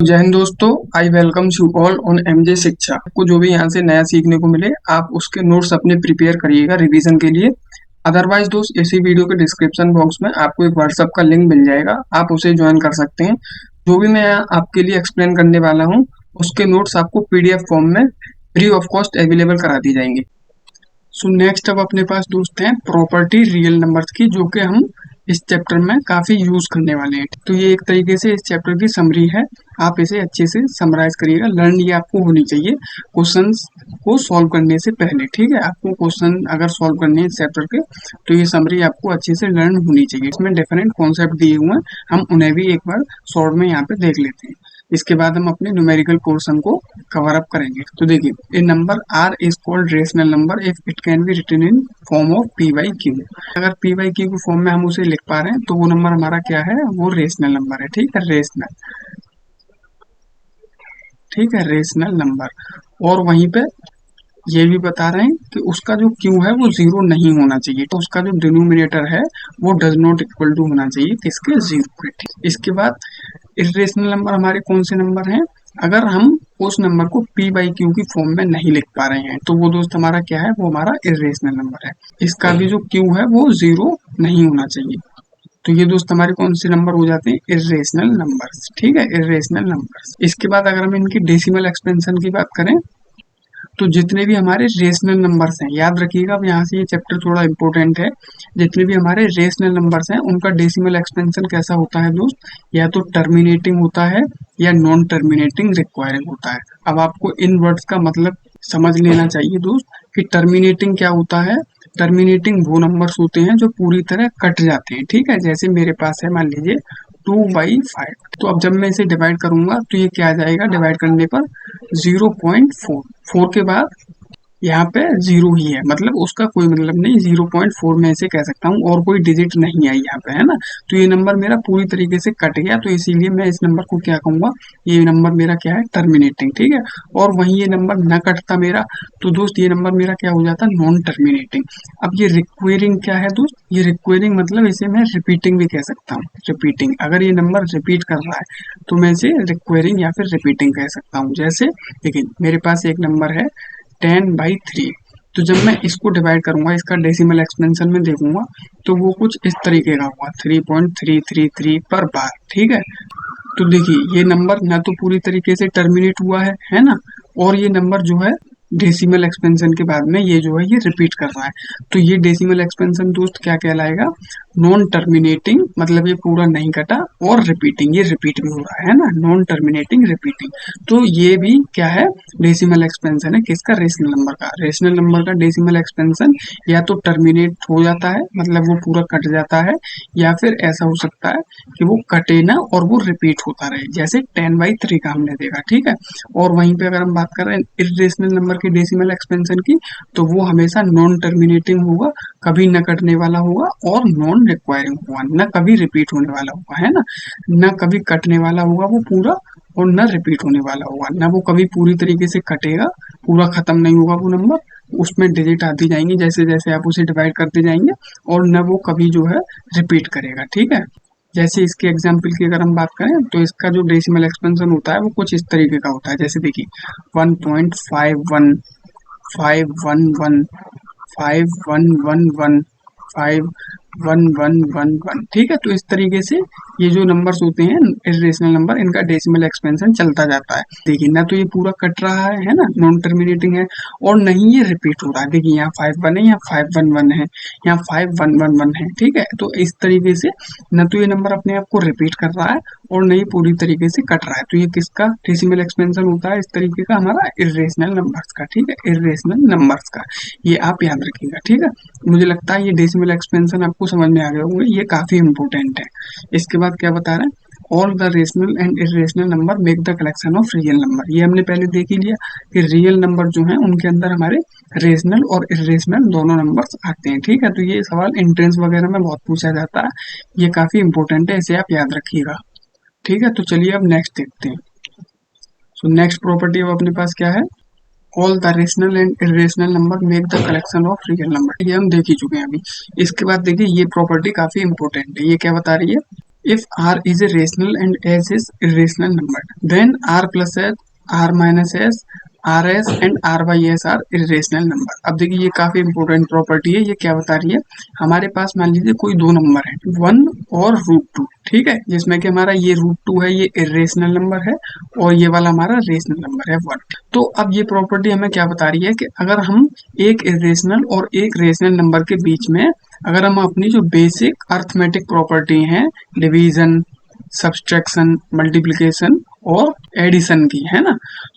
जय हिंद दोस्तों, I welcome you all on MJ शिक्षा। आपको जो भी यहाँ से नया सीखने को मिले आप उसके नोट्स अपने प्रिपेयर करिएगा रिवीजन के लिए। अदरवाइज दोस्त, इसी वीडियो के डिस्क्रिप्शन बॉक्स में आपको एक व्हाट्सएप का लिंक मिल जाएगा, आप उसे ज्वाइन कर सकते हैं। जो भी मैं यहाँ आपके लिए एक्सप्लेन करने वाला हूँ उसके नोट्स आपको पीडीएफ फॉर्म में फ्री ऑफ कॉस्ट अवेलेबल करा दी जाएंगे। सो नेक्स्ट अब अपने पास दोस्त हैं प्रॉपर्टी रियल नंबर्स की, जो कि हम इस चैप्टर में काफी यूज करने वाले हैं। तो ये एक तरीके से इस चैप्टर की समरी है, आप इसे अच्छे से समराइज करिएगा। लर्न ये आपको होनी चाहिए क्वेश्चंस को सॉल्व करने से पहले, ठीक है। आपको क्वेश्चन अगर सॉल्व करने हैं इस चैप्टर के तो ये समरी आपको अच्छे से लर्न होनी चाहिए। इसमें डिफरेंट कॉन्सेप्ट दिए हुए हैं, हम उन्हें भी एक बार शॉर्ट में यहाँ पे देख लेते हैं। इसके बाद हम अपने न्यूमेरिकल पोर्शन को कवर अप करेंगे। तो देखिए, a number R is called rational number if it can be written in form of P by Q. अगर पी बाई क्यू के फॉर्म में हम उसे लिख पा रहे हैं तो वो नंबर हमारा क्या है, वो रेशनल नंबर है। ठीक है, रेशनल, ठीक है, रेशनल नंबर। और वहीं पे ये भी बता रहे हैं कि उसका जो क्यू है वो जीरो नहीं होना चाहिए, तो उसका जो डिनोमिनेटर है वो डज नॉट इक्वल टू होना चाहिए किसके, जीरो के। ठीक। इसके बाद इरेशनल नंबर हमारे कौन से नंबर हैं, अगर हम उस नंबर को p बाई क्यू की फॉर्म में नहीं लिख पा रहे हैं तो वो दोस्त हमारा क्या है, वो हमारा इरेशनल नंबर है। इसका भी जो क्यू है वो जीरो नहीं होना चाहिए। तो ये दोस्त हमारे कौन से नंबर हो जाते हैं, इरेशनल नंबर्स। ठीक है, इरेशनल नंबर्स। इसके बाद अगर हम इनकी डेसिमल एक्सपेंशन की बात करें तो जितने भी हमारे रेशनल नंबर्स हैं, याद रखिएगा, अब यहाँ से ये चैप्टर थोड़ा इंपॉर्टेंट है। जितने भी हमारे रेशनल नंबर्स हैं उनका डेसिमल एक्सपेंशन कैसा होता है दोस्त, या तो टर्मिनेटिंग होता है या नॉन टर्मिनेटिंग रिक्वायरिंग होता है। अब आपको इन वर्ड्स का मतलब समझ लेना चाहिए दोस्त कि टर्मिनेटिंग क्या होता है। टर्मिनेटिंग वो नंबर्स होते हैं जो पूरी तरह कट जाते हैं। ठीक है, जैसे मेरे पास है, मान लीजिए 2/5। तो अब जब मैं इसे डिवाइड करूंगा तो ये क्या आ जाएगा, डिवाइड करने पर 0.4। 4 के बाद यहाँ पे जीरो ही है, मतलब उसका कोई मतलब नहीं। 0.4 में इसे कह सकता हूँ और कोई डिजिट नहीं आई यहाँ पे, है ना। तो ये नंबर मेरा पूरी तरीके से कट गया, तो इसीलिए मैं इस नंबर को क्या कहूंगा, ये नंबर मेरा क्या है, टर्मिनेटिंग। ठीक है, और वहीं ये नंबर न कटता मेरा तो दोस्त ये नंबर मेरा क्या हो जाता, नॉन टर्मिनेटिंग। अब ये रिक्वायरिंग क्या है दोस्त, ये रिक्वायरिंग मतलब इसे मैं रिपीटिंग भी कह सकता हूँ। रिपीटिंग, अगर ये नंबर रिपीट कर रहा है तो मैं इसे रिक्वायरिंग या फिर रिपीटिंग कह सकता हूँ। जैसे देखिए, मेरे पास एक नंबर है 10/3। तो जब मैं इसको डिवाइड करूंगा, इसका डेसिमल एक्सपेंशन में देखूंगा तो वो कुछ इस तरीके का होगा, 3.333 पर बार। ठीक है, तो देखिए ये नंबर ना तो पूरी तरीके से टर्मिनेट हुआ है ना, और ये नंबर जो है डेसिमल एक्सपेंशन के बाद में ये जो है ये रिपीट कर रहा है। तो ये डेसिमल एक्सपेंशन दोस्त क्या कहलाएगा, नॉन टर्मिनेटिंग, मतलब ये पूरा नहीं कटा, और रिपीटिंग, ये रिपीट भी हो रहा है ना, नॉन टर्मिनेटिंग रिपीटिंग। तो ये भी क्या है, डेसिमल एक्सपेंशन है किसका, रेशनल नंबर का। रेशनल नंबर का डेसिमल एक्सपेंशन या तो टर्मिनेट हो जाता है, मतलब वो पूरा कट जाता है, या फिर ऐसा हो सकता है कि वो कटे ना और वो रिपीट होता रहे, जैसे 10/3 का हमने देखा। ठीक है, और वहीं पे अगर हम बात कर रहे हैं इरेशनल नंबर की डेसिमल एक्सपेंशन की, तो वो हमेशा नॉन टर्मिनेटिंग होगा, कभी न कटने वाला होगा, और नॉन रिक्वायरिंग होगा, न कभी रिपीट होने वाला होगा, है ना। न कभी कटने वाला होगा वो पूरा, और न रिपीट होने वाला होगा, न वो कभी पूरी तरीके से कटेगा, पूरा खत्म नहीं होगा वो नंबर, उसमें डिजिट आती जाएंगी जैसे जैसे आप उसे डिवाइड करते जाएंगे, और न वो कभी जो है रिपीट करेगा। ठीक है, जैसे इसके एग्जाम्पल की अगर हम बात करें तो इसका जो डेसिमल एक्सपेंशन होता है वो कुछ इस तरीके का होता है। जैसे देखिए 1.515111 5111 5111। ठीक है, तो इस तरीके से ये जो नंबर्स होते हैं इरेशनल नंबर, इनका डेसिमल एक्सपेंशन चलता जाता है। देखिए ना तो ये पूरा कट रहा है ना, नॉन टर्मिनेटिंग है, और नहीं ये रिपीट हो रहा है। देखिए यहाँ 51 है, यहाँ 511 है, यहाँ 5111 है। ठीक है, तो इस तरीके से न तो ये नंबर अपने आप को रिपीट कर रहा है और नहीं पूरी तरीके से कट रहा है। तो ये किसका डेसिमल एक्सपेंशन होता है, इस तरीके का हमारा इरेशनल नंबर्स का। ठीक है, इरेशनल नंबर्स का, ये आप याद रखिएगा। ठीक है, मुझे लगता है ये डेसिमल एक्सपेंशन आपको समझ में आ गए होंगे, ये काफी इंपॉर्टेंट है। इसके बाद क्या बता रहे हैं, all the rational and irrational number make the collection of real number. ये हमने पहले देख ही लिया कि रियल नंबर जो है उनके अंदर हमारे रेशनल और इरेशनल दोनों नंबर्स आते हैं। ठीक है, तो ये सवाल एंट्रेंस वगैरह में बहुत पूछा जाता है, ये काफी इंपॉर्टेंट है, इसे आप याद रखिएगा। ठीक है, तो चलिए अब नेक्स्ट देखते हैं। सो नेक्स्ट प्रॉपर्टी अब अपने पास क्या है, all the rational and irrational number make the collection of real number. ये हम देख ही चुके हैं अभी। इसके बाद देखिए ये प्रॉपर्टी काफी इंपॉर्टेंट है, ये क्या बता रही है, if r is a rational and s is irrational number, then r plus s, r minus s, R S and R by S are irrational number. अब देखिए ये काफी इंपॉर्टेंट प्रॉपर्टी है। ये क्या बता रही है, हमारे पास मान लीजिए कोई दो नंबर है 1 और √2, ठीक है, जिसमें कि हमारा ये √2 है, ये इरेशनल नंबर है और ये वाला हमारा रेशनल नंबर है 1। तो अब ये प्रॉपर्टी हमें क्या बता रही है कि अगर हम एक इरेशनल और एक रेशनल नंबर के बीच में अगर हम अपनी जो बेसिक अर्थमेटिक प्रॉपर्टी है, डिवीजन, सब्सट्रैक्शन, मल्टीप्लिकेशन और एडिशन की, है ना,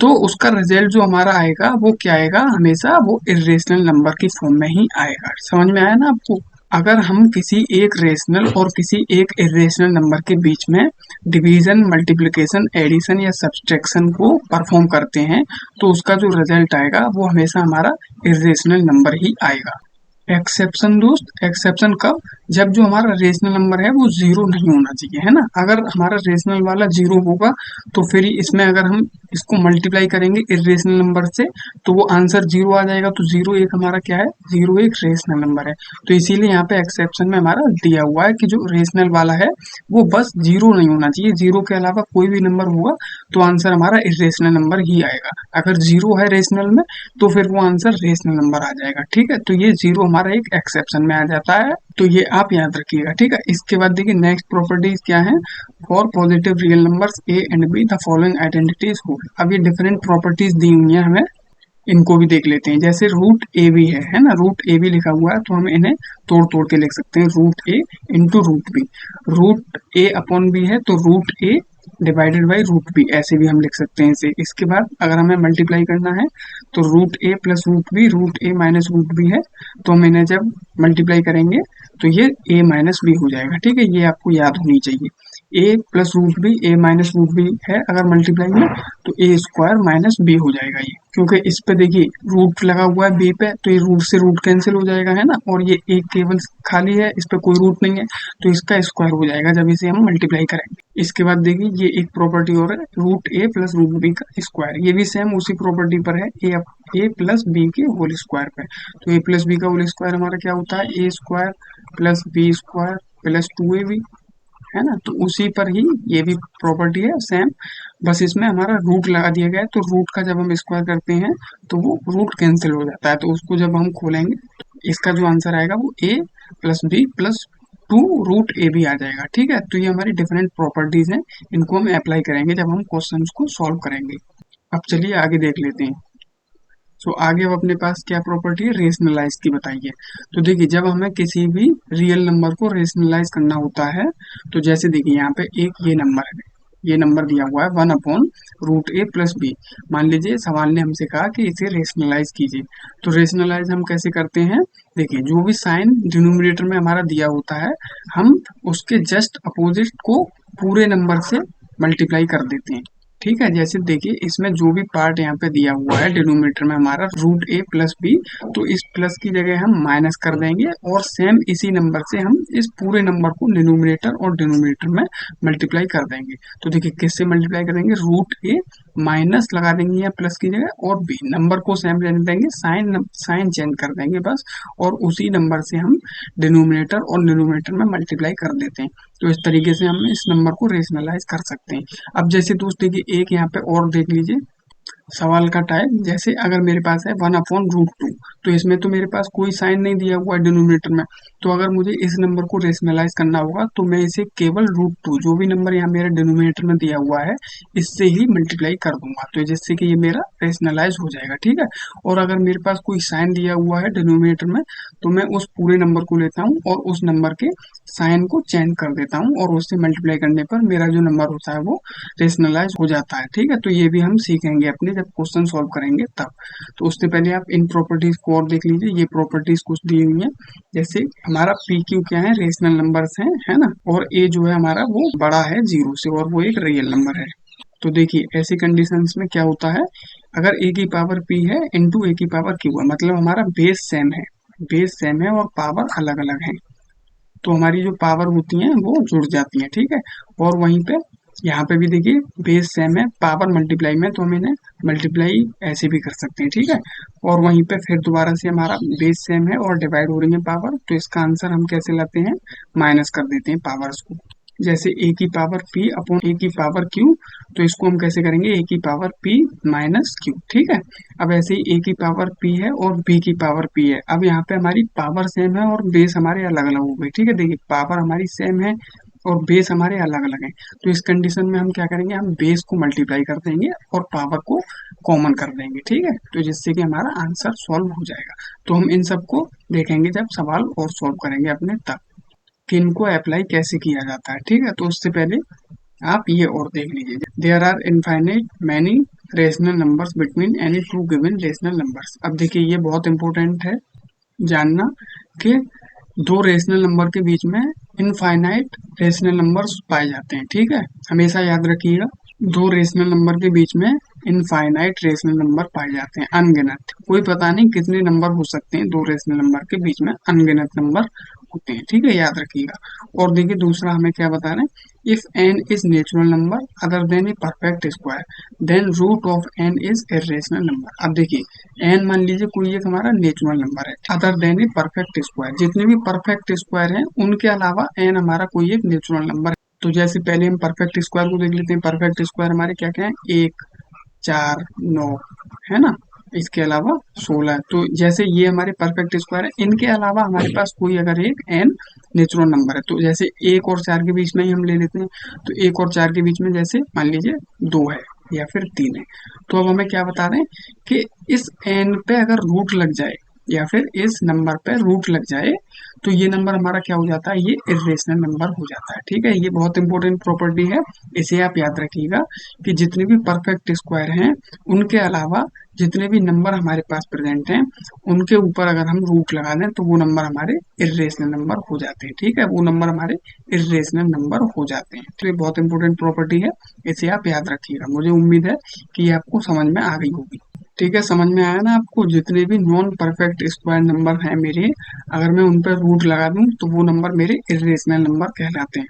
तो उसका रिजल्ट जो हमारा आएगा वो क्या आएगा, हमेशा वो इरेशनल नंबर की फॉर्म में ही आएगा। समझ में आया ना आपको? अगर हम किसी एक रेशनल और किसी एक इरेशनल नंबर के बीच में डिवीजन, मल्टीप्लिकेशन, एडिशन या सब्सट्रैक्शन को परफॉर्म करते हैं तो उसका जो रिजल्ट आएगा वो हमेशा हमारा इरेशनल नंबर ही आएगा। एक्सेप्शन दोस्त, एक्सेप्शन कब, जब जो हमारा रेशनल नंबर है वो जीरो नहीं होना चाहिए, है ना। अगर हमारा रेशनल वाला जीरो होगा तो फिर इसमें अगर हम इसको मल्टीप्लाई करेंगे इरेशनल नंबर से तो वो आंसर जीरो आ जाएगा। तो जीरो एक हमारा क्या है, जीरो एक रेशनल नंबर है। तो इसीलिए यहाँ पे एक्सेप्शन में हमारा दिया हुआ है कि जो रेशनल वाला है वो बस जीरो नहीं होना चाहिए, जीरो के अलावा कोई भी नंबर होगा तो आंसर हमारा इरेशनल नंबर ही आएगा। अगर जीरो है रेशनल में तो फिर वो आंसर रेशनल नंबर आ जाएगा, ठीक है। तो ये जीरो हमारा एक एक्सेप्शन में आ जाता है, तो ये आप याद रखिएगा, ठीक है। इसके बाद देखिए नेक्स्ट प्रॉपर्टीज क्या है, for positive real numbers A and be the following identities hold. अब ये डिफरेंट प्रॉपर्टीज दी हुई है हमें, इनको भी देख लेते हैं। जैसे रूट ए बी है ना, रूट ए बी लिखा हुआ है तो हम इन्हें तोड़ तोड़ के लिख सकते हैं, root A into root B. Root A upon B है तो root A divided by root B, ऐसे भी हम लिख सकते हैं इसे। इसके बाद अगर हमें मल्टीप्लाई करना है तो root A plus root B, root A minus root B है तो हम इन्हें जब मल्टीप्लाई करेंगे तो ये ए माइनस बी हो जाएगा, ठीक है। ये आपको याद होनी चाहिए, ए प्लस रूट बी, ए माइनस रूट बी है अगर मल्टीप्लाई में तो ए स्क्वायर माइनस बी हो जाएगा ये, क्योंकि इस पे देखिए रूट लगा हुआ है बी पे तो ये रूट से रूट कैंसिल हो जाएगा, है ना, और ये एक केवल खाली है, इस पे कोई रूट नहीं है तो इसका स्क्वायर हो जाएगा जब इसे हम मल्टीप्लाई करेंगे। इसके बाद देखिए ये एक प्रॉपर्टी और है, root A plus root B का स्क्वायर, ये भी सेम उसी प्रॉपर्टी पर है, ए प्लस बी के होल स्क्वायर पे। तो ए प्लस बी का होल स्क्वायर हमारा क्या होता है, A square plus B square plus 2ab, है ना। तो उसी पर ही ये भी प्रॉपर्टी है सेम, बस इसमें हमारा रूट लगा दिया गया है तो रूट का जब हम स्क्वायर करते हैं तो वो रूट कैंसिल हो जाता है, तो उसको जब हम खोलेंगे इसका जो आंसर आएगा वो A plus B plus 2 root A B आ जाएगा, ठीक है। तो ये हमारी डिफरेंट प्रॉपर्टीज हैं, इनको हम अप्लाई करेंगे जब हम क्वेश्चंस को सॉल्व करेंगे। अब चलिए आगे देख लेते हैं। तो आगे अब अपने पास क्या प्रॉपर्टी है, रेशनलाइज की बताइए। तो देखिए जब हमें किसी भी रियल नंबर को रेशनलाइज करना होता है तो जैसे देखिए यहाँ पे एक ये नंबर है, ये नंबर दिया हुआ है 1/√a प्लस बी। मान लीजिए सवाल ने हमसे कहा कि इसे रेशनलाइज कीजिए, तो रेशनलाइज हम कैसे करते हैं, देखिए जो भी साइन डिनोमिनेटर में हमारा दिया होता है हम उसके जस्ट अपोजिट को पूरे नंबर से मल्टीप्लाई कर देते हैं, ठीक है। जैसे देखिए इसमें जो भी पार्ट यहाँ पे दिया हुआ है डिनोमिनेटर में हमारा रूट ए प्लस बी, तो इस प्लस की जगह हम माइनस कर देंगे और सेम इसी नंबर से हम इस पूरे नंबर को डिनोमिनेटर और डिनोमिनेटर में मल्टीप्लाई कर देंगे। तो देखिए किससे मल्टीप्लाई करेंगे, रूट ए माइनस लगा देंगे या प्लस की जगह और बी, नंबर को सेम रहने देंगे, साइन चेंज कर देंगे बस, और उसी नंबर से हम डिनोमिनेटर और डिनोमिनेटर में मल्टीप्लाई कर देते हैं। तो इस तरीके से हम इस नंबर को रेशनलाइज कर सकते हैं। अब जैसे दोस्त देखिए एक यहाँ पे और देख लीजिए सवाल का टाइप, जैसे अगर मेरे पास है 1/√2, तो इसमें तो मेरे पास कोई साइन नहीं दिया हुआ है डिनोमिनेटर में, तो अगर मुझे इस नंबर को रेशनलाइज करना होगा तो मैं इसे केवल √2 जो भी नंबर यहाँ मेरे डिनोमिनेटर में दिया हुआ है इससे ही मल्टीप्लाई कर दूंगा, तो जिससे कि ये मेरा रेशनलाइज हो जाएगा, ठीक है। और अगर मेरे पास कोई साइन दिया हुआ है डिनोमिनेटर में तो मैं उस पूरे नंबर को लेता हूँ और उस नंबर के साइन को चेंज कर देता हूँ और उससे मल्टीप्लाई करने पर मेरा जो नंबर होता है वो रेशनलाइज हो जाता है, ठीक है। तो ये भी हम सीखेंगे अपने जब क्वेश्चन सॉल्व करेंगे तब। तो उससे पहले आप इन प्रॉपर्टीज को और देख लीजिए, ये प्रॉपर्टीज कुछ दी हुई है, जैसे हमारा पी क्यू क्या है, रेशनल नंबर्स हैं, है ना, और ए जो है हमारा वो बड़ा है जीरो से और वो एक रियल नंबर है। तो देखिए ऐसी कंडीशंस में क्या होता है, अगर ए की पावर पी है इंटू ए की पावर क्यू है, मतलब हमारा बेस सेम है, बेस सेम है और पावर अलग अलग है, तो हमारी जो पावर होती हैं वो जुड़ जाती हैं, ठीक है। और वहीं पे यहाँ पे भी देखिए बेस सेम है, पावर मल्टीप्लाई में, तो हम इन्हें मल्टीप्लाई ऐसे भी कर सकते हैं, ठीक है। और वहीं पे फिर दोबारा से हमारा बेस सेम है और डिवाइड हो रही है पावर, तो इसका आंसर हम कैसे लाते हैं, माइनस कर देते हैं पावर्स को। जैसे a की पावर p अपॉन a की पावर q, तो इसको हम कैसे करेंगे a की पावर p माइनस q, ठीक है। अब ऐसे ही a की पावर p है और b की पावर p है। अब यहाँ पे हमारी पावर सेम है और बेस हमारे अलग अलग हो गए, ठीक है। देखिए पावर हमारी सेम है और बेस हमारे अलग अलग हैं, तो इस कंडीशन में हम क्या करेंगे, हम बेस को मल्टीप्लाई कर देंगे और पावर को कॉमन कर देंगे, ठीक है। तो जिससे कि हमारा आंसर सॉल्व हो जाएगा। तो हम इन सबको देखेंगे जब सवाल और सॉल्व करेंगे अपने तब कि इनको अप्लाई कैसे किया जाता है, ठीक है। तो उससे पहले आप ये और देख लीजिए, there are infinite many rational numbers between any two given rational numbers. अब देखिए ये बहुत इंपॉर्टेंट है जानना कि दो रेशनल नंबर के बीच में इनफाइनाइट रेशनल नंबर्स पाए जाते हैं, ठीक है। हमेशा याद रखिएगा, दो रेशनल नंबर के बीच में इनफाइनाइट रेशनल नंबर पाए जाते हैं, अनगिनत। कोई पता नहीं कितने नंबर हो सकते हैं, दो रेशनल नंबर के बीच में अनगिनत नंबर होते हैं, ठीक है, याद रखिएगा। और देखिए दूसरा हमें क्या बता रहे हैं, if N is natural number other than a perfect square then root of N is irrational number. अब देखिए एन मान लीजिए कोई एक हमारा नेचुरल नंबर है, other than a perfect square, जितने भी परफेक्ट स्क्वायर हैं उनके अलावा एन हमारा कोई एक नेचुरल नंबर है। तो जैसे पहले हम परफेक्ट स्क्वायर को देख लेते हैं। परफेक्ट स्क्वायर हमारे क्या क्या है, 1, 4, 9, है ना। इसके अलावा 16। तो जैसे ये हमारे परफेक्ट स्क्वायर है, इनके अलावा हमारे पास कोई अगर एक एन नेचुरल नंबर है, तो जैसे 1 और 4 के बीच में ही हम ले लेते हैं। तो 1 और 4 के बीच में जैसे मान लीजिए 2 है या फिर 3 है। तो अब हमें क्या बता रहे हैं कि इस एन पे अगर रूट लग जाए या फिर इस नंबर पे रूट लग जाए तो ये नंबर हमारा क्या हो जाता है, ये इरेशनल नंबर हो जाता है, ठीक है। ये बहुत इंपॉर्टेंट प्रॉपर्टी है, इसे आप याद रखिएगा कि जितने भी परफेक्ट स्क्वायर हैं उनके अलावा जितने भी नंबर हमारे पास प्रेजेंट हैं उनके ऊपर अगर हम रूट लगा दें तो वो नंबर हमारे इरेशनल नंबर हो जाते हैं, ठीक है। वो नंबर हमारे इरेशनल नंबर हो जाते हैं। तो ये बहुत इंपॉर्टेंट प्रॉपर्टी है, इसे आप याद रखिएगा। मुझे उम्मीद है कि ये आपको समझ में आ गई होगी, ठीक है। समझ में आया ना आपको, जितने भी नॉन परफेक्ट स्क्वायर नंबर हैं मेरे, अगर मैं उन पर रूट लगा दूं तो वो नंबर मेरे इरेशनल नंबर कहलाते हैं।